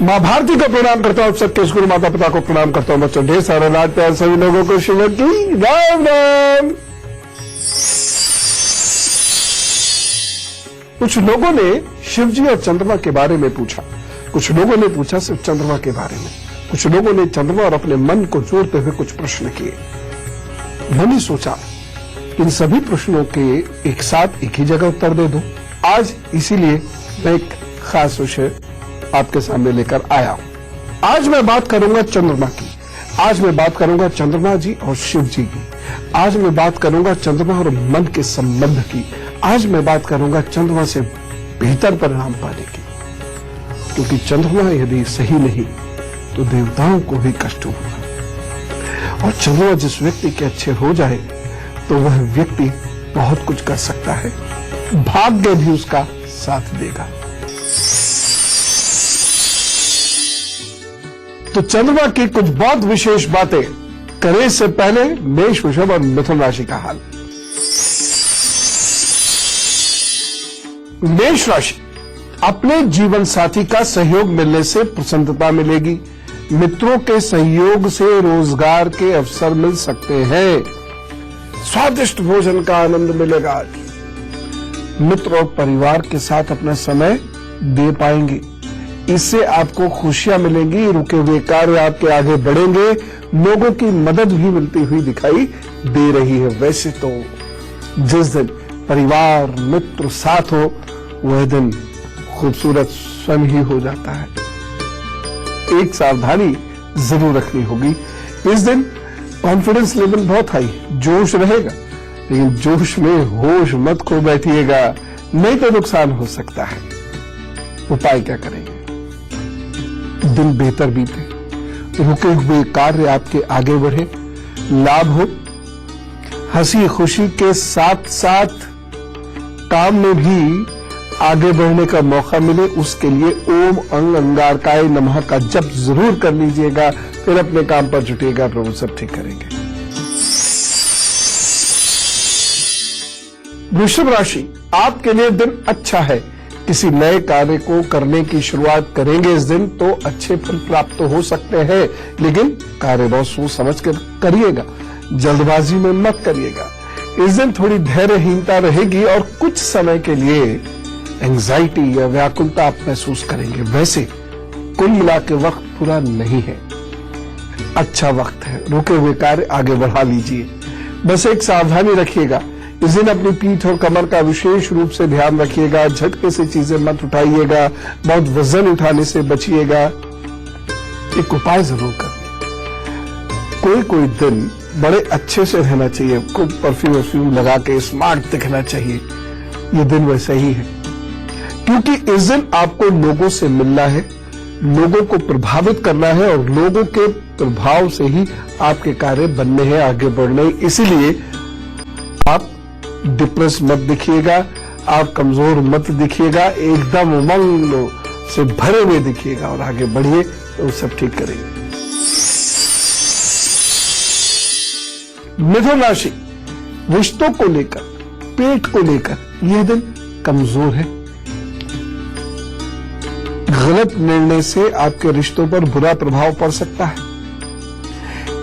माँ भारती को प्रणाम करता हूँ, सबके गुरु माता पिता को प्रणाम करता हूँ। बच्चों ढेर सारा लाड प्यार सभी लोगों को शिव की राम राम। कुछ लोगों ने शिव जी और चंद्रमा के बारे में पूछा, कुछ लोगों ने पूछा सिर्फ चंद्रमा के बारे में, कुछ लोगों ने चंद्रमा और अपने मन को जोड़ते हुए कुछ प्रश्न किए। मैंने सोचा इन सभी प्रश्नों के एक साथ एक ही जगह उत्तर दे दूं। आज इसीलिए मैं एक खास विषय आपके सामने लेकर आया हूं। आज मैं बात करूंगा चंद्रमा की, आज मैं बात करूंगा चंद्रमा जी और शिव जी की, आज मैं बात करूंगा चंद्रमा और मन के संबंध की, आज मैं बात करूंगा चंद्रमा से बेहतर परिणाम पाने की। क्योंकि चंद्रमा यदि सही नहीं तो देवताओं को भी कष्ट होगा, और चंद्रमा जिस व्यक्ति के अच्छे हो जाए तो वह व्यक्ति बहुत कुछ कर सकता है, भाग्य भी उसका साथ देगा। तो चंद्रमा की कुछ बहुत विशेष बातें करें इससे पहले मेष, वृषभ और मिथुन राशि का हाल। मेष राशि, अपने जीवन साथी का सहयोग मिलने से प्रसन्नता मिलेगी। मित्रों के सहयोग से रोजगार के अवसर मिल सकते हैं। स्वादिष्ट भोजन का आनंद मिलेगा आज। मित्र और परिवार के साथ अपना समय दे पाएंगे, इससे आपको खुशियां मिलेंगी। रुके हुए कार्य आपके आगे बढ़ेंगे। लोगों की मदद भी मिलती हुई दिखाई दे रही है। वैसे तो जिस दिन परिवार मित्र साथ हो वह दिन खूबसूरत स्वयं ही हो जाता है। एक सावधानी जरूर रखनी होगी, इस दिन कॉन्फिडेंस लेवल बहुत हाई, जोश रहेगा, लेकिन जोश में होश मत खो बैठिएगा, नहीं तो नुकसान हो सकता है। उपाय क्या करेंगे? दिन बेहतर बीते, रुके हुए कार्य आपके आगे बढ़े, लाभ हो, हंसी खुशी के साथ साथ काम में भी आगे बढ़ने का मौका मिले, उसके लिए ओम अंग अंगारकाय नमः का जप जरूर कर लीजिएगा, फिर अपने काम पर जुटिएगा, प्रभु सब ठीक करेंगे। वृषभ राशि, आपके लिए दिन अच्छा है। किसी नए कार्य को करने की शुरुआत करेंगे इस दिन तो अच्छे फल प्राप्त हो सकते हैं, लेकिन कार्य बहुत सोच समझ कर करिएगा, जल्दबाजी में मत करिएगा। इस दिन थोड़ी धैर्यहीनता रहेगी और कुछ समय के लिए एंजाइटी या व्याकुलता आप महसूस करेंगे। वैसे कुल मिला के वक्त पूरा नहीं है, अच्छा वक्त है, रुके हुए कार्य आगे बढ़ा लीजिए। बस एक सावधानी रखिएगा, इस दिन अपनी पीठ और कमर का विशेष रूप से ध्यान रखिएगा। झटके से चीजें मत उठाइएगा, बहुत वजन उठाने से बचिएगा। एक उपाय जरूर करिए, कोई दिन बड़े अच्छे से रहना चाहिए, खूब परफ्यूम लगा के स्मार्ट दिखना चाहिए। ये दिन वैसा ही है, क्योंकि इस दिन आपको लोगों से मिलना है, लोगों को प्रभावित करना है, और लोगों के प्रभाव से ही आपके कार्य बनने हैं, आगे बढ़ने। इसीलिए आप डिप्रेस मत दिखिएगा, आप कमजोर मत दिखिएगा, एकदम उमंग से भरे हुए दिखिएगा और आगे बढ़िए, तो सब ठीक करेंगे। मिथुन राशि, रिश्तों को लेकर, पेट को लेकर यह दिन कमजोर है। गलत निर्णय से आपके रिश्तों पर बुरा प्रभाव पड़ सकता है,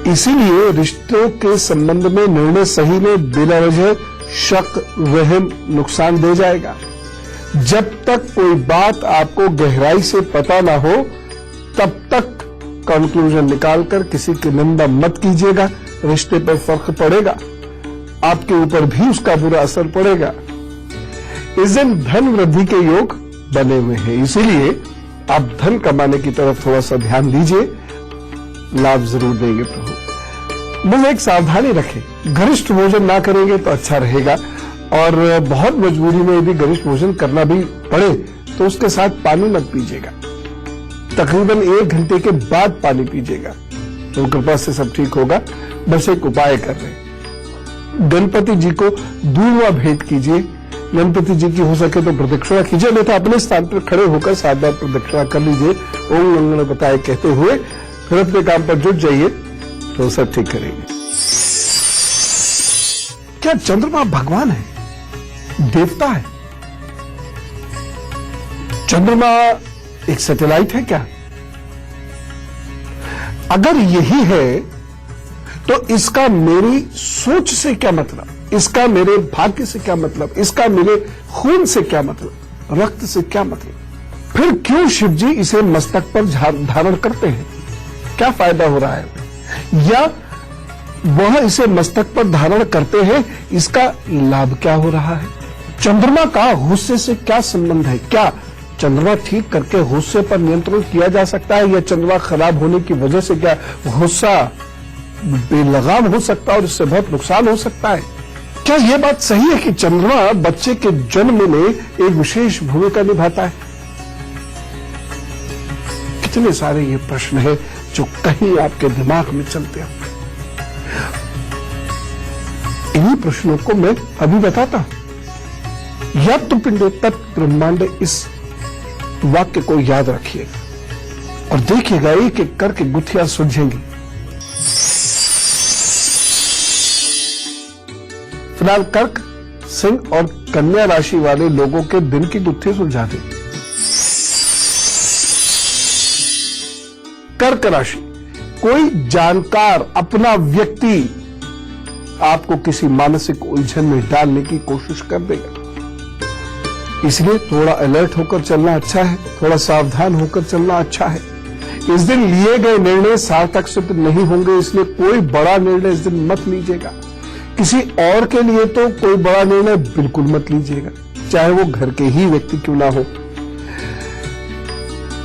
इसीलिए रिश्तों के संबंध में निर्णय सही में बिना वजह शक वहम नुकसान दे जाएगा। जब तक कोई बात आपको गहराई से पता ना हो तब तक कंक्लूजन निकालकर किसी की निंदा मत कीजिएगा, रिश्ते पर फर्क पड़ेगा, आपके ऊपर भी उसका बुरा असर पड़ेगा। इस दिन धन वृद्धि के योग बने हुए हैं, इसीलिए आप धन कमाने की तरफ थोड़ा सा ध्यान दीजिए, लाभ जरूर देंगे प्रभु। बस एक सावधानी रखें, गरिष्ठ भोजन ना करेंगे तो अच्छा रहेगा, और बहुत मजबूरी में यदि गरिष्ठ भोजन करना भी पड़े तो उसके साथ पानी मत पीजिएगा, तकरीबन 1 घंटे के बाद पानी पीजिएगा, तो कृपा से सब ठीक होगा। बस एक उपाय कर रहे हैं, गणपति जी को दूधवा भेंट कीजिए, गणपति जी की हो सके तो प्रदक्षिणा कीजिए, नहीं तो अपने स्थान पर खड़े होकर 7 बार प्रदक्षिणा कर लीजिए, ओम मंगल बताए कहते हुए, फिर अपने काम पर जुट जाइए, तो सब ठीक करेंगे। क्या चंद्रमा भगवान है, देवता है? चंद्रमा एक सैटेलाइट है क्या? अगर यही है तो इसका मेरी सोच से क्या मतलब, इसका मेरे भाग्य से क्या मतलब, इसका मेरे खून से क्या मतलब, रक्त से क्या मतलब? फिर क्यों शिव जी इसे मस्तक पर धारण करते हैं? क्या फायदा हो रहा है? या वह इसे मस्तक पर धारण करते हैं, इसका लाभ क्या हो रहा है? चंद्रमा का गुस्से से क्या संबंध है? क्या चंद्रमा ठीक करके गुस्से पर नियंत्रण किया जा सकता है, या चंद्रमा खराब होने की वजह से क्या गुस्सा बेलगाम हो सकता है और इससे बहुत नुकसान हो सकता है? क्या यह बात सही है कि चंद्रमा बच्चे के जन्म में एक विशेष भूमिका निभाता है? कितने सारे ये प्रश्न है जो कहीं आपके दिमाग में चलते हैं। इन्हीं प्रश्नों को मैं अभी बताता हूं। यत् पिंडे तत् ब्रह्मांड, इस वाक्य को याद रखिएगा और देखिएगा एक एक करके गुत्थियां सुलझेंगी। फिलहाल कर्क, सिंह और कन्या राशि वाले लोगों के दिन की गुत्थी सुलझा दें। कर्क राशि, कोई जानकार अपना व्यक्ति आपको किसी मानसिक उलझन में डालने की कोशिश कर देगा, इसलिए थोड़ा अलर्ट होकर चलना अच्छा है, थोड़ा सावधान होकर चलना अच्छा है। इस दिन लिए गए निर्णय सार्थक सिद्ध नहीं होंगे, इसलिए कोई बड़ा निर्णय इस दिन मत लीजिएगा। किसी और के लिए तो कोई बड़ा निर्णय बिल्कुल मत लीजिएगा, चाहे वो घर के ही व्यक्ति क्यों ना हो।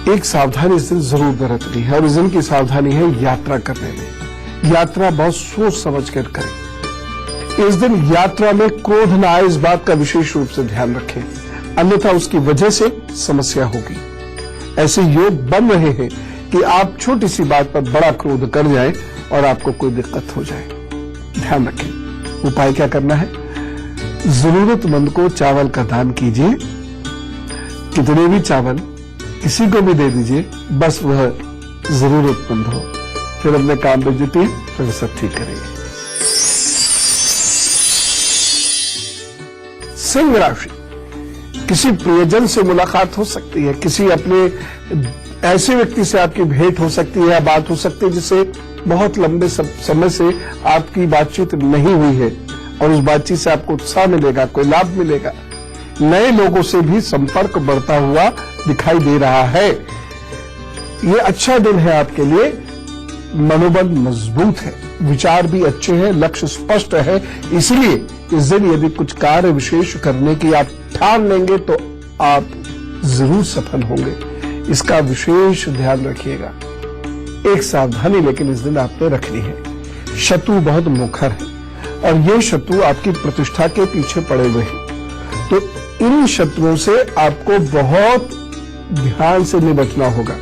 एक सावधानी इस दिन जरूर बरतनी है और इस दिन की सावधानी है यात्रा करने में। यात्रा बहुत सोच समझ कर करें। इस दिन यात्रा में क्रोध न आए, इस बात का विशेष रूप से ध्यान रखें, अन्यथा उसकी वजह से समस्या होगी। ऐसे योग बन रहे हैं कि आप छोटी सी बात पर बड़ा क्रोध कर जाएं और आपको कोई दिक्कत हो जाए। ध्यान रखें। उपाय क्या करना है? जरूरतमंद को चावल का दान कीजिए, कितने भी चावल किसी को भी दे दीजिए, बस वह जरूरतमंद हो। फिर अपने काम पे जुटिए, फिर सब ठीक करेंगे। सिंह राशि, किसी प्रियजन से मुलाकात हो सकती है, किसी अपने ऐसे व्यक्ति से आपकी भेंट हो सकती है या बात हो सकती है जिससे बहुत लंबे समय से आपकी बातचीत नहीं हुई है और उस बातचीत से आपको उत्साह मिलेगा, कोई लाभ मिलेगा। नए लोगों से भी संपर्क बढ़ता हुआ दिखाई दे रहा है। ये अच्छा दिन है आपके लिए, मनोबल मजबूत है, विचार भी अच्छे हैं, लक्ष्य स्पष्ट है। इसलिए इस दिन यदि कुछ कार्य विशेष करने की आप ठान लेंगे तो आप जरूर सफल होंगे, इसका विशेष ध्यान रखिएगा। एक सावधानी लेकिन इस दिन आपने रखनी है। शत्रु बहुत मुखर है और ये शत्रु आपकी प्रतिष्ठा के पीछे पड़े हुए हैं, तो इन शत्रुओं से आपको बहुत ध्यान से निपटना होगा।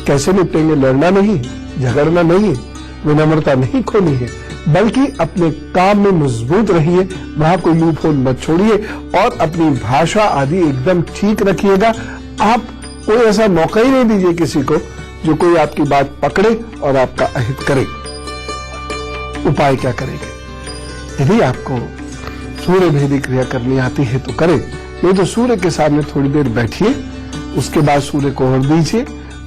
कैसे निपटेंगे? लड़ना नहीं है, झगड़ना नहीं है, विनम्रता नहीं खोनी है, बल्कि अपने काम में मजबूत रहिए, वहां कोई लूप होल मत छोड़िए और अपनी भाषा आदि एकदम ठीक रखिएगा। आप कोई ऐसा मौका ही नहीं दीजिए किसी को जो कोई आपकी बात पकड़े और आपका अहित करे। उपाय क्या करेंगे? यदि आपको सूर्य भेदी क्रिया करनी आती है तो करें, नहीं तो सूर्य के सामने थोड़ी देर बैठिए, उसके बाद सूर्य को ओढ़ दीजिए,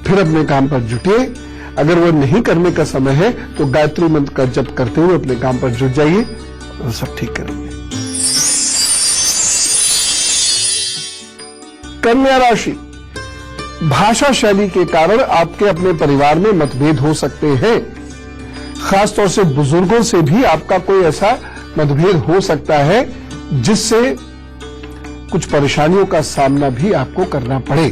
फिर अपने काम पर जुटिए। अगर वो नहीं करने का समय है तो गायत्री मंत्र का जप करते हुए अपने काम पर जुट जाइए और सब ठीक करेंगे। कन्या राशि, भाषा शैली के कारण आपके अपने परिवार में मतभेद हो सकते हैं। खासतौर से बुजुर्गों से भी आपका कोई ऐसा मतभेद हो सकता है जिससे कुछ परेशानियों का सामना भी आपको करना पड़े।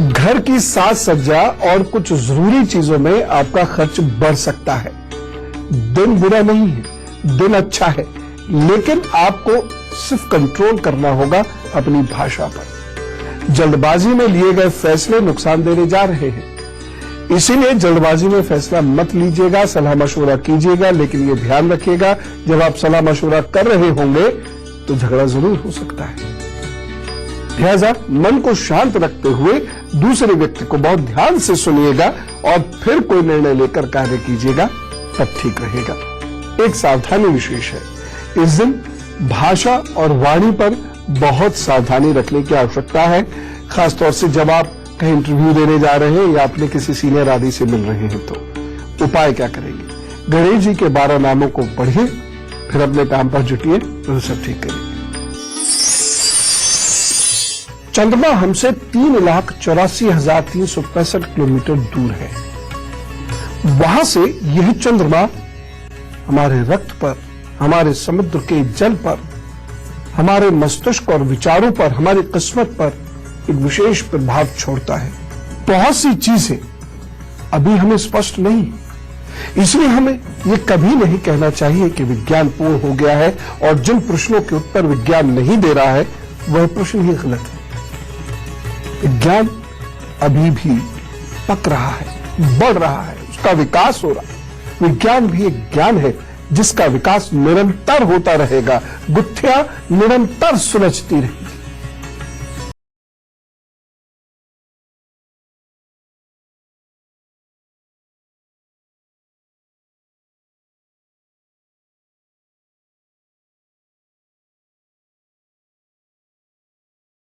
घर की साज सज्जा और कुछ जरूरी चीजों में आपका खर्च बढ़ सकता है। दिन बुरा नहीं है, दिन अच्छा है, लेकिन आपको सिर्फ कंट्रोल करना होगा अपनी भाषा पर। जल्दबाजी में लिए गए फैसले नुकसान देने जा रहे हैं, इसीलिए जल्दबाजी में फैसला मत लीजिएगा, सलाह मशवरा कीजिएगा। लेकिन ये ध्यान रखिएगा, जब आप सलाह मशवरा कर रहे होंगे तो झगड़ा जरूर हो सकता है। लिहाजा मन को शांत रखते हुए दूसरे व्यक्ति को बहुत ध्यान से सुनिएगा और फिर कोई निर्णय लेकर कार्य कीजिएगा, तब ठीक रहेगा। एक सावधानी विशेष है, इस दिन भाषा और वाणी पर बहुत सावधानी रखने की आवश्यकता है। खासतौर से जब आप कहीं इंटरव्यू देने जा रहे हैं या अपने किसी सीनियर आदि से मिल रहे हैं, तो उपाय क्या करेंगे? गणेश जी के 12 नामों को पढ़िए, फिर अपने काम पर जुटिए, तो सब ठीक करिए। चंद्रमा हमसे 3,84,365 किलोमीटर दूर है। वहां से यह चंद्रमा हमारे रक्त पर, हमारे समुद्र के जल पर, हमारे मस्तिष्क और विचारों पर, हमारी किस्मत पर एक विशेष प्रभाव छोड़ता है। बहुत सी चीजें अभी हमें स्पष्ट नहीं, इसलिए हमें यह कभी नहीं कहना चाहिए कि विज्ञान पूर्ण हो गया है और जिन प्रश्नों के उत्तर विज्ञान नहीं दे रहा है वह प्रश्न ही गलत है। विज्ञान अभी भी पक रहा है, बढ़ रहा है, उसका विकास हो रहा है। विज्ञान भी एक ज्ञान है जिसका विकास निरंतर होता रहेगा, गुत्थियां निरंतर सुलझती रहेंगी।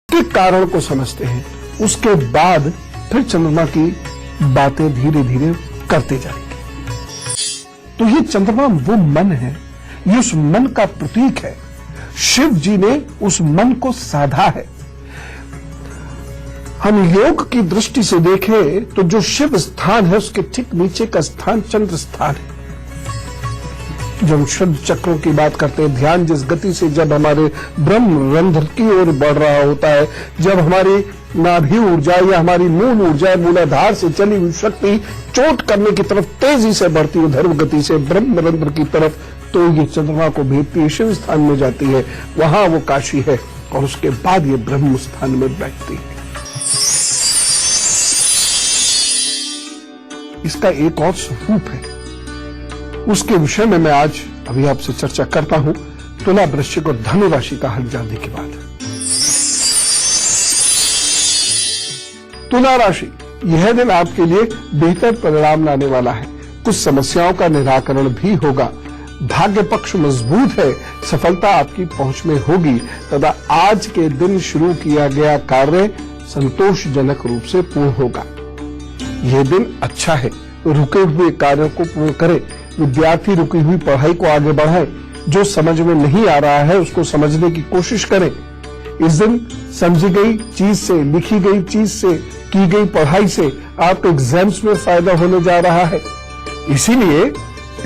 के कारण को समझते हैं, उसके बाद फिर चंद्रमा की बातें धीरे धीरे करते जाएंगे। तो ये चंद्रमा वो मन है, ये उस मन का प्रतीक है। शिव जी ने उस मन को साधा है। हम योग की दृष्टि से देखें तो जो शिव स्थान है उसके ठीक नीचे का स्थान चंद्र स्थान है। जब शुद्ध चक्रों की बात करते हैं, ध्यान जिस गति से जब हमारे ब्रह्म रंध्र की ओर बढ़ रहा होता है, जब हमारी नाभि ऊर्जा या हमारी मूल ऊर्जा मूलाधार से चली हुई शक्ति चोट करने की तरफ तेजी से बढ़ती है ध्रुव गति से ब्रह्म रंध्र की तरफ, तो ये चंद्रमा को भेदती है, शिव स्थान में जाती है, वहां वो काशी है, और उसके बाद ये ब्रह्म स्थान में बैठती है। इसका एक और स्वरूप है, उसके विषय में मैं आज अभी आपसे चर्चा करता हूं, तुला, वृश्चिक और धनु राशि का हल जानने के बाद। तुला राशि, यह दिन आपके लिए बेहतर परिणाम लाने वाला है। कुछ समस्याओं का निराकरण भी होगा। भाग्य पक्ष मजबूत है, सफलता आपकी पहुंच में होगी तथा आज के दिन शुरू किया गया कार्य संतोषजनक रूप से पूर्ण होगा। यह दिन अच्छा है, रुके हुए कार्यों को पूर्ण करें। विद्यार्थी रुकी हुई पढ़ाई को आगे बढ़ाएं। जो समझ में नहीं आ रहा है उसको समझने की कोशिश करें। इस दिन समझी गई चीज से, लिखी गई चीज से, की गई पढ़ाई से आपको एग्जाम्स में फायदा होने जा रहा है, इसीलिए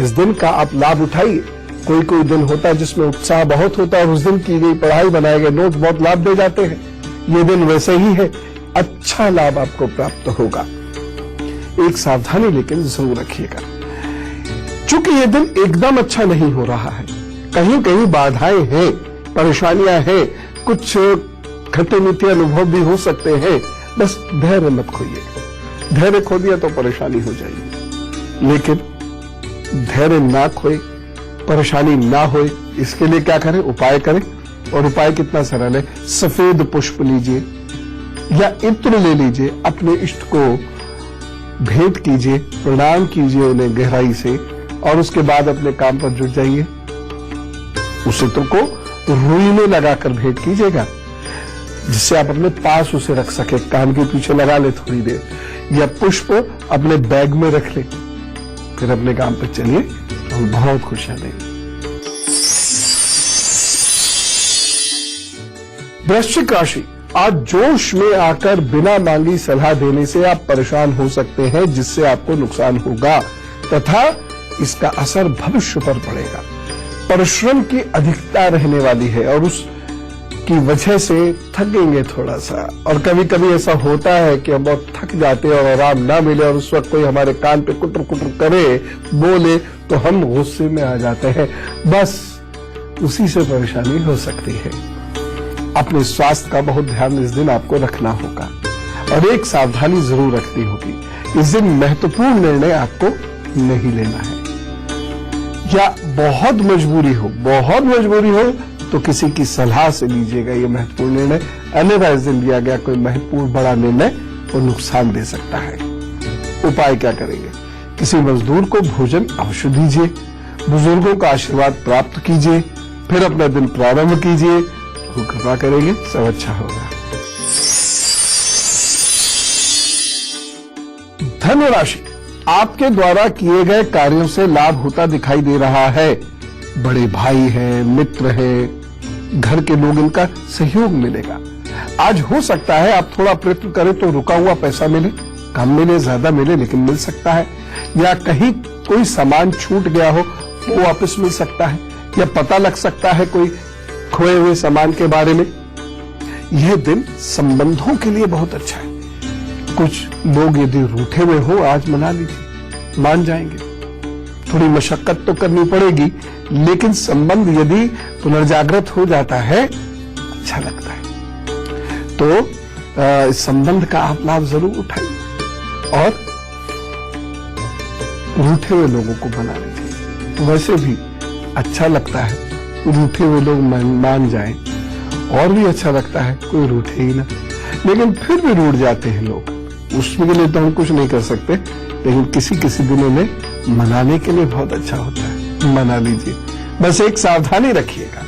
इस दिन का आप लाभ उठाइए। कोई कोई दिन होता है जिसमें उत्साह बहुत होता है और उस दिन की गई पढ़ाई, बनाए गए नोट बहुत लाभ दे जाते हैं। ये दिन वैसे ही है, अच्छा लाभ आपको प्राप्त होगा। एक सावधानी लेकिन जरूर रखिएगा, चूंकि यह दिन एकदम अच्छा नहीं हो रहा है, कहीं कहीं बाधाएं हैं, परेशानियां हैं, कुछ खट्टे मीठे अनुभव भी हो सकते हैं। बस धैर्य मत खोइए, धैर्य खो दिया तो परेशानी हो जाएगी। लेकिन धैर्य ना खोए, परेशानी ना होए, इसके लिए क्या करें? उपाय करें। और उपाय कितना सरल है, सफेद पुष्प लीजिए या इत्र ले लीजिए, अपने इष्ट को भेंट कीजिए, प्रणाम कीजिए उन्हें गहराई से, और उसके बाद अपने काम पर जुट जाइए। उस इत्र को रुई में लगाकर भेंट कीजिएगा, जिससे आप अपने पास उसे रख सके, कान के पीछे लगा ले थोड़ी देर, या पुष्प अपने बैग में रख ले, फिर अपने काम पर चलिए, तो हम बहुत खुशियां देंगे। वृश्चिक राशि, आज जोश में आकर बिना मांगी सलाह देने से आप परेशान हो सकते हैं, जिससे आपको नुकसान होगा तथा इसका असर भविष्य पर पड़ेगा। परिश्रम की अधिकता रहने वाली है और उसकी वजह से थकेंगे थोड़ा सा, और कभी कभी ऐसा होता है कि हम बहुत थक जाते हैं और आराम ना मिले और उस वक्त कोई हमारे कान पे कुटर कुटर करे, बोले, तो हम गुस्से में आ जाते हैं। बस उसी से परेशानी हो सकती है। अपने स्वास्थ्य का बहुत ध्यान इस दिन आपको रखना होगा और एक सावधानी जरूर रखनी होगी। इस दिन महत्वपूर्ण निर्णय आपको नहीं लेना है, या बहुत मजबूरी हो तो किसी की सलाह से लीजिएगा ये महत्वपूर्ण निर्णय। अन्यथा इस दिन लिया गया कोई महत्वपूर्ण बड़ा निर्णय वो नुकसान दे सकता है। उपाय क्या करेंगे? किसी मजदूर को भोजन अवश्य दीजिए, बुजुर्गों का आशीर्वाद प्राप्त कीजिए, फिर अपना दिन प्रारंभ कीजिए, तो कृपा करेंगे सब अच्छा होगा। धनु राशि, आपके द्वारा किए गए कार्यों से लाभ होता दिखाई दे रहा है। बड़े भाई हैं, मित्र हैं, घर के लोग, इनका सहयोग मिलेगा। आज हो सकता है आप थोड़ा प्रयत्न करें तो रुका हुआ पैसा मिले, कम मिले, ज्यादा मिले, लेकिन मिल सकता है। या कहीं कोई सामान छूट गया हो वो वापस मिल सकता है, या पता लग सकता है कोई खोए हुए सामान के बारे में। यह दिन संबंधों के लिए बहुत अच्छा है। कुछ लोग यदि रूठे हुए हो, आज मना लीजिए, मान जाएंगे। थोड़ी मशक्कत तो करनी पड़ेगी, लेकिन संबंध यदि पुनर्जागृत हो जाता है, अच्छा लगता है। तो इस संबंध का आप लाभ जरूर उठाइए और रूठे हुए लोगों को मना लीजिए। वैसे भी अच्छा लगता है रूठे हुए लोग मान जाएं, और भी अच्छा लगता है कोई रूठे ही ना, लेकिन फिर भी रूठ जाते हैं लोग। उसके लिए तो हम कुछ नहीं कर सकते, लेकिन किसी किसी दिनों में मनाने के लिए बहुत अच्छा होता है, मना लीजिए। बस एक सावधानी रखिएगा,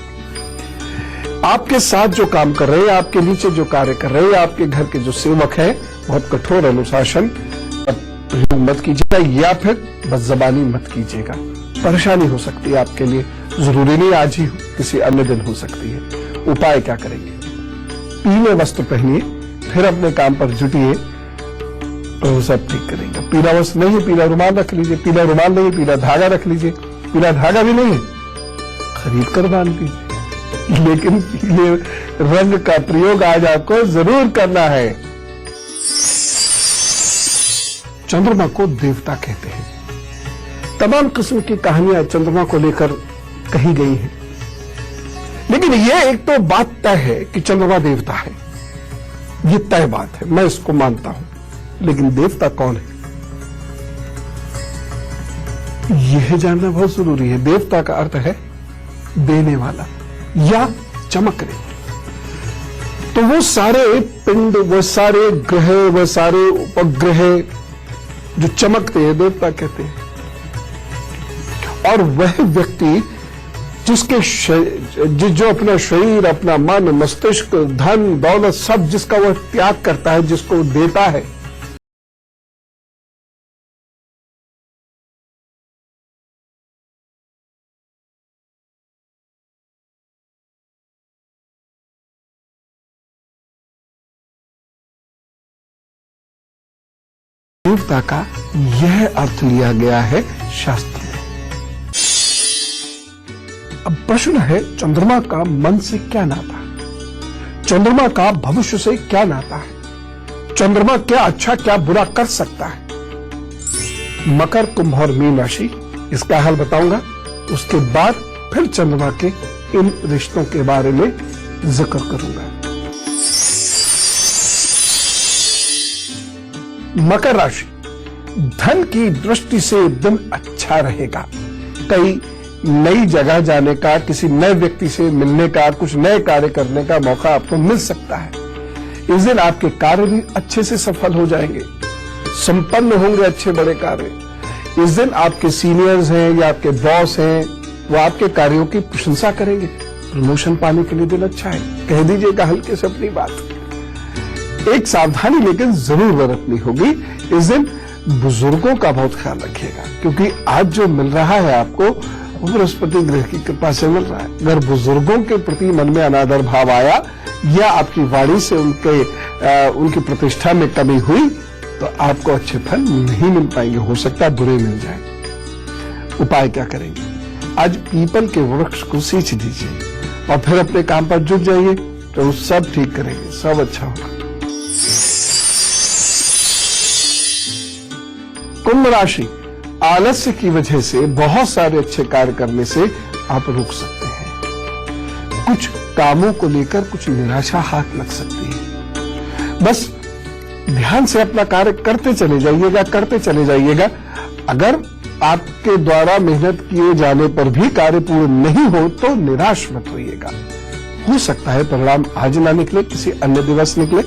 आपके साथ जो काम कर रहे हैं, आपके नीचे जो कार्य कर रहे हैं, आपके घर के जो सेवक हैं, बहुत कठोर अनुशासन प्रयोग मत कीजिएगा, या फिर बदजबानी मत कीजिएगा। परेशानी हो सकती है आपके लिए, जरूरी नहीं आज ही हो, किसी अन्य दिन हो सकती है। उपाय क्या करेंगे? पीले वस्त्र पहनिए, फिर अपने काम पर जुटिए, तो सब ठीक करेंगे। पीला वस्त्र नहीं है, पीला रुमाल रख लीजिए। पीला रुमाल नहीं है, पीला धागा रख लीजिए। पीला धागा भी नहीं है, खरीद कर बांध लीजिए, लेकिन पीले रंग का प्रयोग आज आपको जरूर करना है। चंद्रमा को देवता कहते हैं। तमाम किस्म की कहानियां चंद्रमा को लेकर कही गई हैं, लेकिन यह एक तो बात तय है कि चंद्रमा देवता है, यह तय बात है, मैं इसको मानता हूं। लेकिन देवता कौन है, यह जानना बहुत जरूरी है। देवता का अर्थ है देने वाला या चमकने। तो वो सारे पिंड, वो सारे ग्रह, वो सारे उपग्रह जो चमकते हैं, देवता कहते हैं। और वह व्यक्ति जिसके जो अपना शरीर, अपना मन, मस्तिष्क, धन दौलत सब जिसका वह त्याग करता है, जिसको देता है, देवता का यह अर्थ लिया गया है शास्त्र में। अब प्रश्न है, चंद्रमा का मन से क्या नाता है? चंद्रमा का भविष्य से क्या नाता है? चंद्रमा क्या अच्छा क्या बुरा कर सकता है? मकर, कुंभ और मीन राशि, इसका हाल बताऊंगा। उसके बाद फिर चंद्रमा के इन रिश्तों के बारे में जिक्र करूंगा। मकर राशि, धन की दृष्टि से दिन अच्छा रहेगा। कई नई जगह जाने का, किसी नए व्यक्ति से मिलने का, कुछ नए कार्य करने का मौका आपको मिल सकता है। इस दिन आपके कार्य भी अच्छे से सफल हो जाएंगे, संपन्न होंगे अच्छे बड़े कार्य। इस दिन आपके सीनियर्स हैं या आपके बॉस हैं, वो आपके कार्यों की प्रशंसा करेंगे। प्रमोशन पाने के लिए दिन अच्छा है, कह दीजिएगा हल्के से अपनी बात। एक सावधानी लेकिन जरूर बरतनी होगी। इस दिन बुजुर्गों का बहुत ख्याल रखिएगा, क्योंकि आज जो मिल रहा है आपको वो बृहस्पति ग्रह की कृपा से मिल रहा है। अगर बुजुर्गों के प्रति मन में अनादर भाव आया या आपकी वाणी से उनकी प्रतिष्ठा में कमी हुई, तो आपको अच्छे फल नहीं मिल पाएंगे, हो सकता है बुरे मिल जाए। उपाय क्या करेंगे? आज पीपल के वृक्ष को सींच दीजिए और फिर अपने काम पर जुट जाइए, तो सब ठीक करेंगे, सब अच्छा होगा। कुंभ राशि, आलस्य की वजह से बहुत सारे अच्छे कार्य करने से आप रुक सकते हैं। कुछ कामों को लेकर कुछ निराशा हाथ लग सकती है। बस ध्यान से अपना कार्य करते चले जाइएगा। अगर आपके द्वारा मेहनत किए जाने पर भी कार्य पूर्ण नहीं हो तो निराश मत होइएगा। हो सकता है परिणाम आज ना निकले, किसी अन्य दिवस निकले,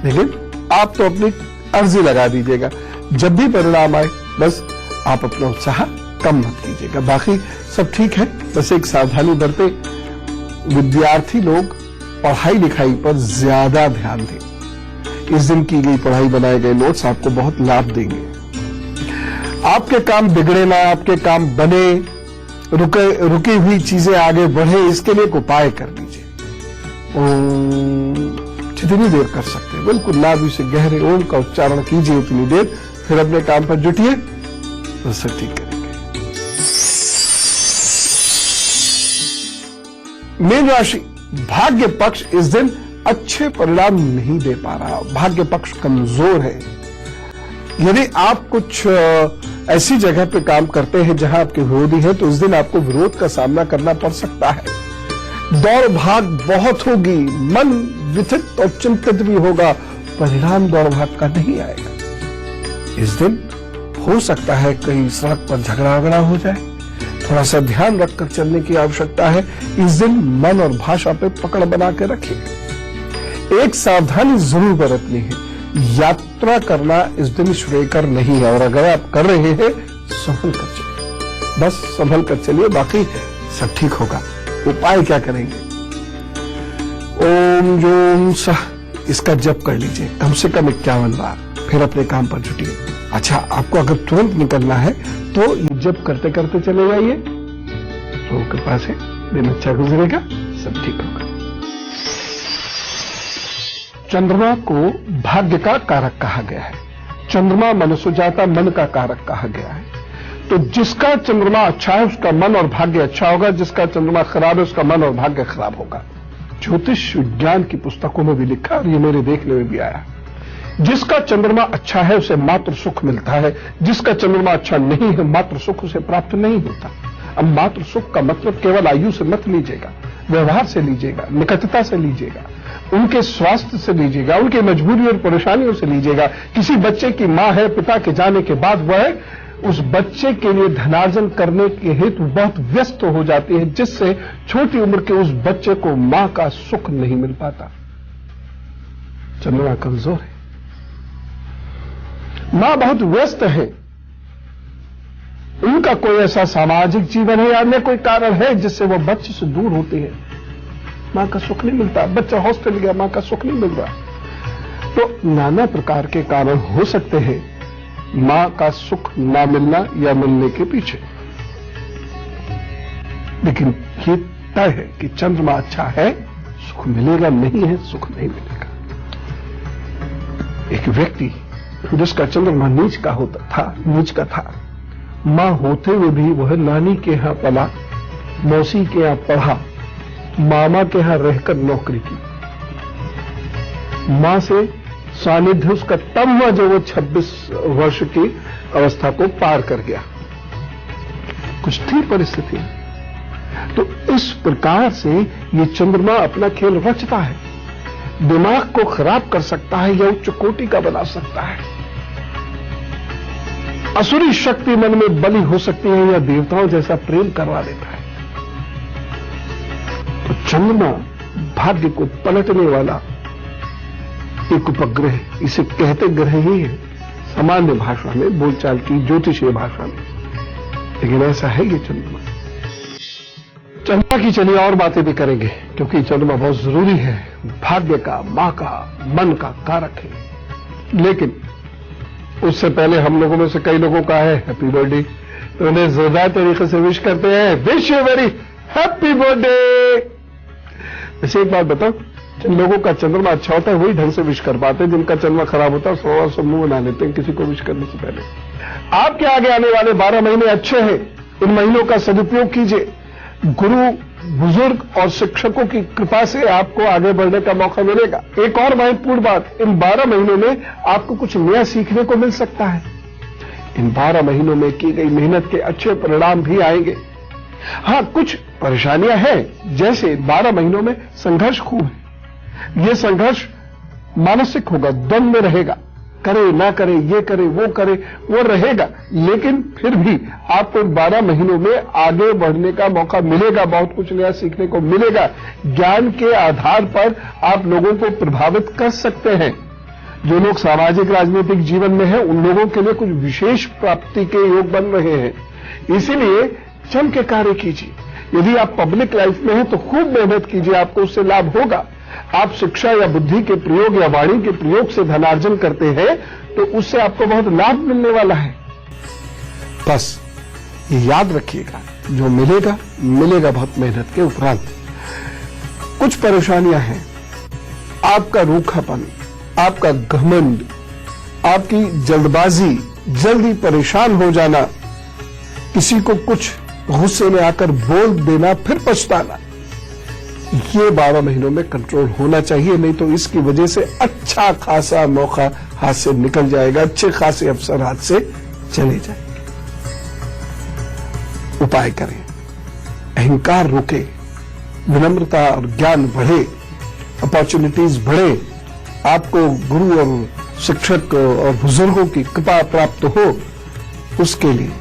लेकिन आप तो अपनी अर्जी लगा दीजिएगा। जब भी परिणाम आए बस आप अपना उत्साह कम मत कीजिएगा, बाकी सब ठीक है। बस एक सावधानी बरते। विद्यार्थी लोग पढ़ाई लिखाई पर ज्यादा ध्यान दें। इस दिन की गई पढ़ाई, बनाए गए नोट्स आपको बहुत लाभ देंगे। आपके काम बिगड़े ना, आपके काम बने, रुकी हुई चीजें आगे बढ़े, इसके लिए एक उपाय कर लीजिए। जितनी देर कर सकते हैं बिल्कुल नाभि से गहरे ओम का उच्चारण कीजिए उतनी देर, फिर अपने काम पर जुटिए, तो सब ठीक करेंगे। मीन राशि, भाग्य पक्ष इस दिन अच्छे परिणाम नहीं दे पा रहा, भाग्य पक्ष कमजोर है। यदि आप कुछ ऐसी जगह पे काम करते हैं जहां आपके विरोधी है, तो इस दिन आपको विरोध का सामना करना पड़ सकता है। दौड़ भाग बहुत होगी, मन विथित और चिंतित भी होगा, परिणाम दौड़ भाग का नहीं आएगा। इस दिन हो सकता है कहीं सड़क पर झगड़ा हो जाए, थोड़ा सा ध्यान रखकर चलने की आवश्यकता है। इस दिन मन और भाषा पे पकड़ बना के रखिए। एक सावधानी जरूर बरतनी है, यात्रा करना इस दिन श्रेयकर नहीं है, और अगर आप कर रहे हैं संभल कर चलिए, बस संभल कर चलिए, बाकी सब ठीक होगा। उपाय क्या करेंगे? ओम जोम सह, इसका जप कर लीजिए कम से कम 51 बार, फिर अपने काम पर जुटिए। अच्छा, आपको अगर तुरंत निकलना है तो ये जप करते करते चले जाइए, तो कृपा से दिन अच्छा गुजरेगा, सब ठीक होगा। चंद्रमा को भाग्य का कारक कहा गया है। चंद्रमा मनसुजाता, मन का कारक कहा गया है। तो जिसका चंद्रमा अच्छा है उसका मन और भाग्य अच्छा होगा, जिसका चंद्रमा खराब है उसका मन और भाग्य खराब होगा। ज्योतिष विज्ञान की पुस्तकों में भी लिखा और ये मेरे देखने में भी आया। जिसका चंद्रमा अच्छा है उसे मात्र सुख मिलता है, जिसका चंद्रमा अच्छा नहीं है मात्र सुख उसे प्राप्त नहीं होता। अब मात्र सुख का मतलब केवल आयु से मत लीजिएगा, व्यवहार से लीजिएगा, निकटता से लीजिएगा, उनके स्वास्थ्य से लीजिएगा, उनकी मजबूरी और परेशानियों से लीजिएगा। किसी बच्चे की मां है, पिता के जाने के बाद वह उस बच्चे के लिए धनार्जन करने के हेतु बहुत व्यस्त हो जाती है, जिससे छोटी उम्र के उस बच्चे को मां का सुख नहीं मिल पाता। चंद्रमा कमजोर है, मां बहुत व्यस्त है, उनका कोई ऐसा सामाजिक जीवन है या अन्य कोई कारण है जिससे वह बच्चे से दूर होती है, मां का सुख नहीं मिलता। बच्चा हॉस्टल गया, मां का सुख नहीं मिल रहा। तो नाना प्रकार के कारण हो सकते हैं मां का सुख ना मिलना या मिलने के पीछे, लेकिन ये तय है कि चंद्रमा अच्छा है सुख मिलेगा, नहीं है सुख नहीं मिलेगा। एक व्यक्ति जिसका चंद्रमा नीच का था, मां होते हुए भी वह नानी के यहां पला, मौसी के यहां पढ़ा, मामा के यहां रहकर नौकरी की। मां से सानिध्य उसका तब हुआ जब वो 26 वर्ष की अवस्था को पार कर गया। कुछ थी परिस्थिति। तो इस प्रकार से ये चंद्रमा अपना खेल रचता है, दिमाग को खराब कर सकता है या उच्च कोटि का बना सकता है। असुरी शक्ति मन में बली हो सकती है या देवताओं जैसा प्रेम करवा देता है। तो चंद्रमा भाग्य को पलटने वाला एक उपग्रह, इसे कहते ग्रह ही है सामान्य भाषा में, बोलचाल की ज्योतिषीय भाषा में, लेकिन ऐसा है ये चंद्रमा। चंद्रमा की चलिए और बातें भी करेंगे, क्योंकि चंद्रमा बहुत जरूरी है, भाग्य का, मां का, मन का कारक है। लेकिन उससे पहले हम लोगों में से कई लोगों का है हैप्पी बर्थडे, तो उन्हें जोरदार तरीके से विश करते हैं, wish you very happy birthday. वैसे एक बात बताओ, जिन लोगों का चंद्रमा अच्छा होता है वही ढंग से विश कर पाते हैं, जिनका चंद्रमा खराब होता है सौ मुंह बना लेते हैं किसी को विश करने से पहले। आपके आगे आने वाले 12 महीने अच्छे हैं, इन महीनों का सदुपयोग कीजिए। गुरु, बुजुर्ग और शिक्षकों की कृपा से आपको आगे बढ़ने का मौका मिलेगा। एक और महत्वपूर्ण बात, इन 12 महीनों में आपको कुछ नया सीखने को मिल सकता है। इन 12 महीनों में की गई मेहनत के अच्छे परिणाम भी आएंगे। हां, कुछ परेशानियां हैं, जैसे 12 महीनों में संघर्ष खूब है। यह संघर्ष मानसिक होगा, द्वंद में रहेगा, करे ना करे, ये करे वो करे, वो रहेगा, लेकिन फिर भी आपको 12 महीनों में आगे बढ़ने का मौका मिलेगा, बहुत कुछ नया सीखने को मिलेगा। ज्ञान के आधार पर आप लोगों को प्रभावित कर सकते हैं। जो लोग सामाजिक राजनीतिक जीवन में हैं, उन लोगों के लिए कुछ विशेष प्राप्ति के योग बन रहे हैं। इसीलिए जम के कार्य कीजिए। यदि आप पब्लिक लाइफ में हैं तो खूब मेहनत कीजिए, आपको उससे लाभ होगा। आप शिक्षा या बुद्धि के प्रयोग या वाणी के प्रयोग से धनार्जन करते हैं तो उससे आपको बहुत लाभ मिलने वाला है। बस ये याद रखिएगा, जो मिलेगा मिलेगा बहुत मेहनत के उपरांत। कुछ परेशानियां हैं, आपका रूखापन, आपका घमंड, आपकी जल्दबाजी, जल्दी परेशान हो जाना, किसी को कुछ गुस्से में आकर बोल देना फिर पछताना, ये 12 महीनों में कंट्रोल होना चाहिए, नहीं तो इसकी वजह से अच्छा खासा मौका हाथ से निकल जाएगा, अच्छे खासे अवसर हाथ से चले जाएंगे। उपाय करें, अहंकार रुके, विनम्रता और ज्ञान बढ़े, अपॉर्चुनिटीज बढ़े, आपको गुरु और शिक्षक और बुजुर्गों की कृपा प्राप्त हो, उसके लिए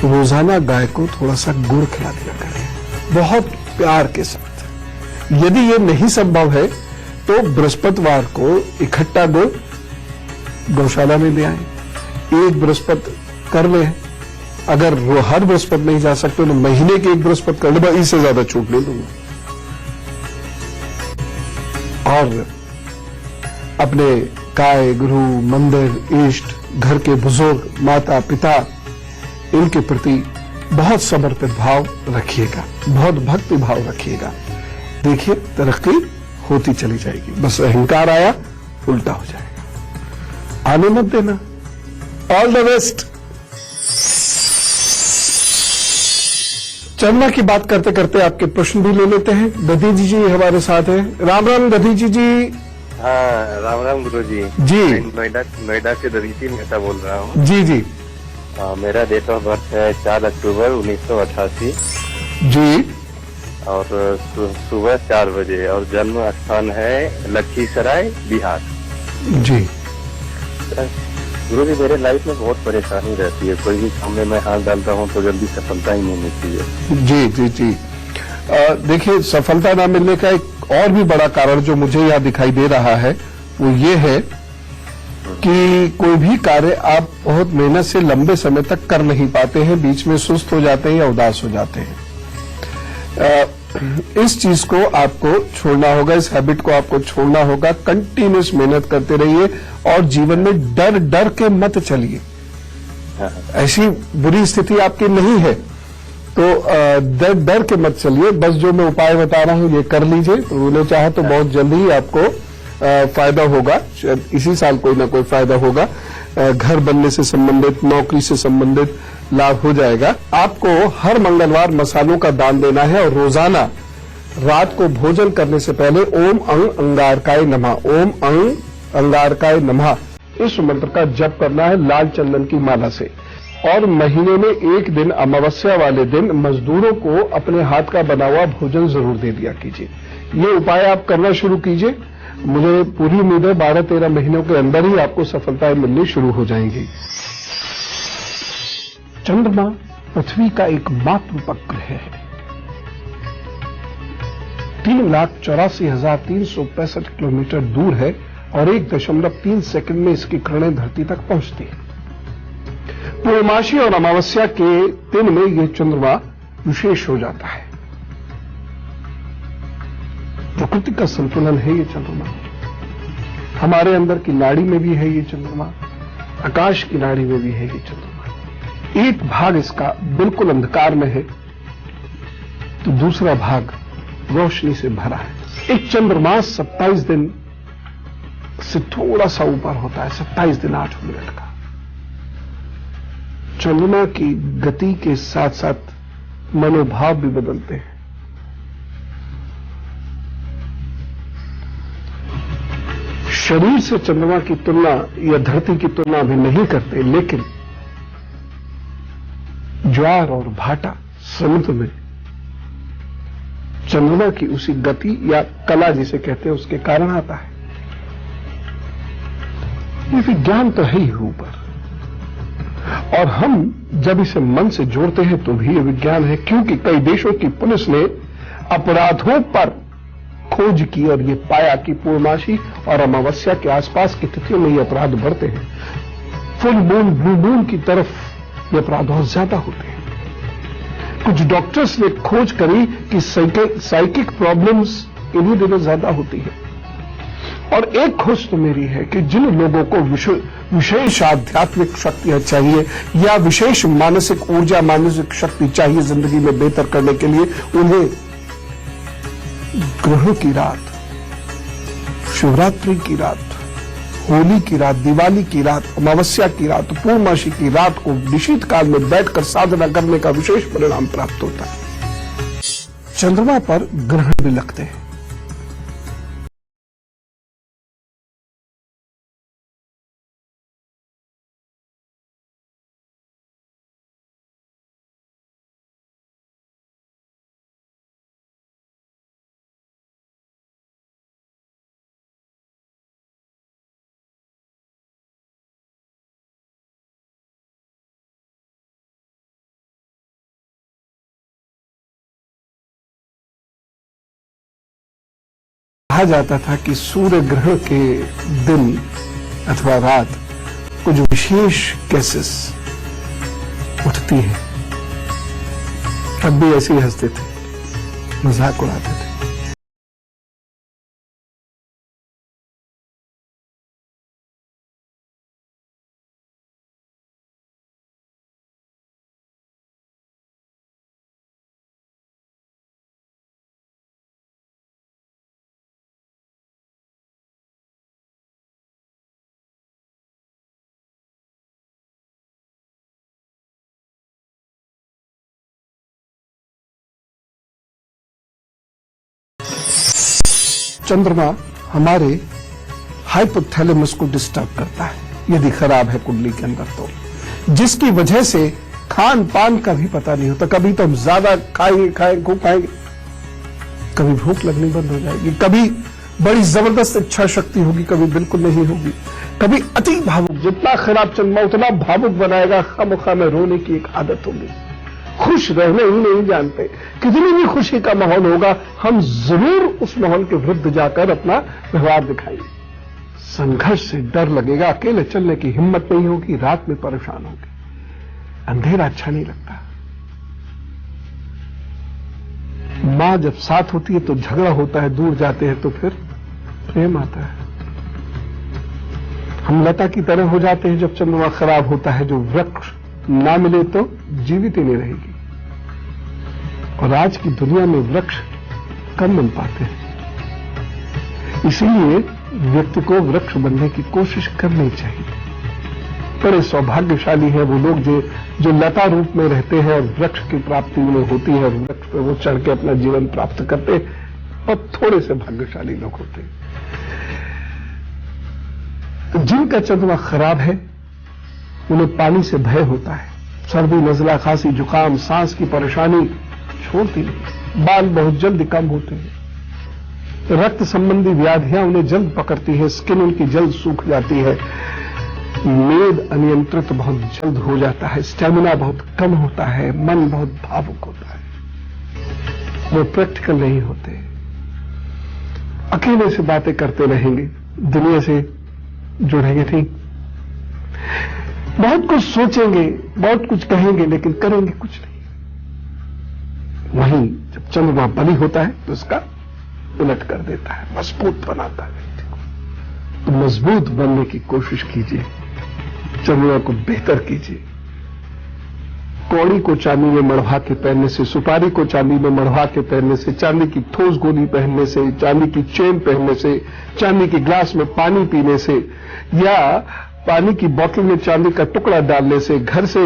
रोजाना गाय को थोड़ा सा गुड़ खिला दिया करें, बहुत प्यार के साथ। यदि ये नहीं संभव है तो बृहस्पतिवार को इकट्ठा गुड़ गौशाला में ले आए, एक बृहस्पति कर ले। अगर वो हर बृहस्पति नहीं जा सकते तो महीने के एक बृहस्पति कर ले, इससे ज्यादा छूट नहीं दूंगा। और अपने काय, गुरु, मंदिर, इष्ट, घर के बुजुर्ग, माता पिता, इनके प्रति बहुत समर्पित भाव रखिएगा, बहुत भक्ति भाव रखिएगा। देखिए तरक्की होती चली जाएगी। बस अहंकार आया उल्टा हो जाएगा, आने मत देना। All the best. चंद्रमा की बात करते करते आपके प्रश्न भी ले लेते हैं। दधीची जी हमारे साथ हैं। राम राम दधीची जी। हाँ, राम राम गुरु जी। नोएडा से दधीची मेहता बोल रहा हूँ। जी जी। मेरा डेट ऑफ बर्थ है 4 अक्टूबर 1988 जी, और सुबह 4 बजे, और जन्म स्थान है लखीसराय, बिहार। जी गुरु जी, मेरे लाइफ में बहुत परेशानी रहती है, कोई भी काम में मैं हाथ डालता हूँ तो जल्दी सफलता ही नहीं मिलती है। जी जी जी। देखिए, सफलता ना मिलने का एक और भी बड़ा कारण जो मुझे यहाँ दिखाई दे रहा है वो ये है कि कोई भी कार्य आप बहुत मेहनत से लंबे समय तक कर नहीं पाते हैं, बीच में सुस्त हो जाते हैं या उदास हो जाते हैं। इस चीज को आपको छोड़ना होगा, इस हैबिट को आपको छोड़ना होगा। कंटिन्यूस मेहनत करते रहिए और जीवन में डर डर के मत चलिए। ऐसी बुरी स्थिति आपकी नहीं है तो डर डर के मत चलिए। बस जो मैं उपाय बता रहा हूं ये कर लीजिए, तो उन्हें चाहे तो बहुत जल्दी ही आपको फायदा होगा। शायद इसी साल कोई ना कोई फायदा होगा, घर बनने से संबंधित, नौकरी से संबंधित लाभ हो जाएगा। आपको हर मंगलवार मसालों का दान देना है और रोजाना रात को भोजन करने से पहले ओम अंग अंगारकाय नमः, ओम अंग अंगारकाय नमः, इस मंत्र का जप करना है लाल चंदन की माला से। और महीने में एक दिन, अमावस्या वाले दिन, मजदूरों को अपने हाथ का बना हुआ भोजन जरूर दे दिया कीजिए। ये उपाय आप करना शुरू कीजिए। मुझे पूरी उम्मीद है 12-13 महीनों के अंदर ही आपको सफलताएं मिलनी शुरू हो जाएंगी। चंद्रमा पृथ्वी का एक मात्र उपग्रह है। 3,84,365 किलोमीटर दूर है और 1.3 सेकंड में इसकी किरणें धरती तक पहुंचती है। पूर्णमासी और अमावस्या के दिन में यह चंद्रमा विशेष हो जाता है। प्रकृति का संतुलन है ये चंद्रमा। हमारे अंदर की नाड़ी में भी है ये चंद्रमा, आकाश की नाड़ी में भी है ये चंद्रमा। एक भाग इसका बिल्कुल अंधकार में है तो दूसरा भाग रोशनी से भरा है। एक चंद्रमा 27 दिन से थोड़ा सा ऊपर होता है, 27 दिन 8 मिनट का। चंद्रमा की गति के साथ साथ मनोभाव भी बदलते हैं। शरीर से चंद्रमा की तुलना या धरती की तुलना भी नहीं करते, लेकिन ज्वार और भाटा समुद्र में चंद्रमा की उसी गति या कला जिसे कहते हैं उसके कारण आता है। ये विज्ञान तो है ही ऊपर, और हम जब इसे मन से जोड़ते हैं तो भी ये विज्ञान है, क्योंकि कई देशों की पुलिस ने अपराधों पर खोज की और ये पाया कि पूर्णमासी और अमावस्या के आसपास की तिथियों में ये अपराध बढ़ते हैं। फुल मून, ब्लू मून की तरफ ये अपराध बहुत ज्यादा होते हैं। कुछ डॉक्टर्स ने खोज करी कि साइकिक प्रॉब्लम्स इन्हीं दिनों ज्यादा होती है और एक खोज तो मेरी है कि जिन लोगों को विशेष आध्यात्मिक शक्तियां चाहिए या विशेष मानसिक ऊर्जा, मानसिक शक्ति चाहिए जिंदगी में बेहतर करने के लिए, उन्हें ग्रहों की रात, शिवरात्रि की रात, होली की रात, दिवाली की रात, अमावस्या की रात, पूर्णमासी की रात को निशीत काल में बैठकर साधना करने का विशेष परिणाम प्राप्त होता है। चंद्रमा पर ग्रहण भी लगते हैं। कहा जाता था कि सूर्य ग्रहण के दिन अथवा रात कुछ विशेष केसेस उठती हैं। तब भी ऐसे ही हंसते थे, मजाक उड़ाते थे। चंद्रमा हमारे हाइपोथैलेमस को डिस्टर्ब करता है यदि खराब है कुंडली के अंदर, तो जिसकी वजह से खान पान का भी पता नहीं होता। कभी तो हम ज्यादा खाएंगे, खूब खाएंगे, कभी भूख लगनी बंद हो जाएगी, कभी बड़ी जबरदस्त इच्छा शक्ति होगी, कभी बिल्कुल नहीं होगी, कभी अति भावुक। जितना खराब चंद्रमा उतना भावुक बनाएगा, खामखा में रोने की एक आदत होगी, खुश रहने ही नहीं जानते। कितनी भी खुशी का माहौल होगा, हम जरूर उस माहौल के विरुद्ध जाकर अपना व्यवहार दिखाएंगे। संघर्ष से डर लगेगा, अकेले चलने की हिम्मत नहीं होगी, रात में परेशान होंगे, अंधेरा अच्छा नहीं लगता। मां जब साथ होती है तो झगड़ा होता है, दूर जाते हैं तो फिर प्रेम आता है। हम लता की तरह हो जाते हैं जब चंद्रमा खराब होता है, जो वृक्ष ना मिले तो जीवित ही नहीं रहेगी। और आज की दुनिया में वृक्ष कम मिल पाते हैं, इसलिए व्यक्ति को वृक्ष बनने की कोशिश करनी चाहिए। बड़े सौभाग्यशाली हैं वो लोग जो लता रूप में रहते हैं और वृक्ष की प्राप्ति उन्हें होती है और वृक्ष पर वो चढ़ के अपना जीवन प्राप्त करते हैं, और थोड़े से भाग्यशाली लोग होते हैं। तो जिनका चंद्रमा खराब है उन्हें पानी से भय होता है, सर्दी, नजला, खांसी, जुकाम, सांस की परेशानी छोड़ती नहीं, बाल बहुत जल्द कम होते हैं, रक्त संबंधी व्याधियां उन्हें जल्द पकड़ती है, स्किन उनकी जल्द सूख जाती है, मेद अनियंत्रित बहुत जल्द हो जाता है, स्टेमिना बहुत कम होता है, मन बहुत भावुक होता है, वो प्रैक्टिकल नहीं होते, अकेले से बातें करते रहेंगे, दुनिया से जुड़ेंगे ठीक, बहुत कुछ सोचेंगे, बहुत कुछ कहेंगे, लेकिन करेंगे कुछ नहीं। वहीं जब चंद्रमा बली होता है तो उसका उलट कर देता है, मजबूत बनाता है व्यक्ति को। तो मजबूत बनने की कोशिश कीजिए, चंद्रमा को बेहतर कीजिए। कौड़ी को चांदी में मढ़वा के पहनने से, सुपारी को चांदी में मढ़वा के पहनने से, चांदी की ठोस गोली पहनने से, चांदी की चेन पहनने से, चांदी के ग्लास में पानी पीने से, या पानी की बोतल में चांदी का टुकड़ा डालने से, घर से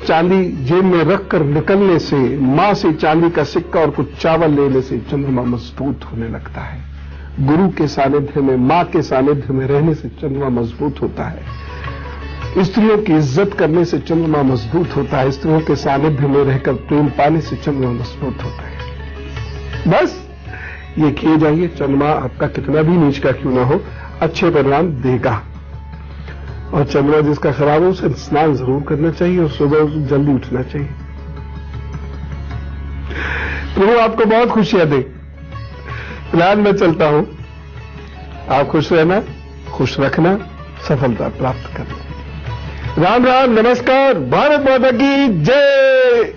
चांदी जेब में रखकर निकलने से, मां से चांदी का सिक्का और कुछ चावल लेने से चंद्रमा मजबूत होने लगता है। गुरु के सानिध्य में, मां के सानिध्य में रहने से चंद्रमा मजबूत होता है। स्त्रियों की इज्जत करने से चंद्रमा मजबूत होता है। स्त्रियों के सानिध्य में रहकर प्रेम पाने से चंद्रमा मजबूत होता है। बस ये किए जाइए, चंद्रमा आपका कितना भी नीच का क्यों ना हो, अच्छे परिणाम देगा। और चंद्रमा जिसका खराब हो उसे स्नान जरूर करना चाहिए और सुबह जल्दी उठना चाहिए। प्रभु आपको बहुत खुशियां दे। फिलहाल मैं चलता हूं, आप खुश रहना, खुश रखना, सफलता प्राप्त करना। राम राम, नमस्कार, भारत माता की जय।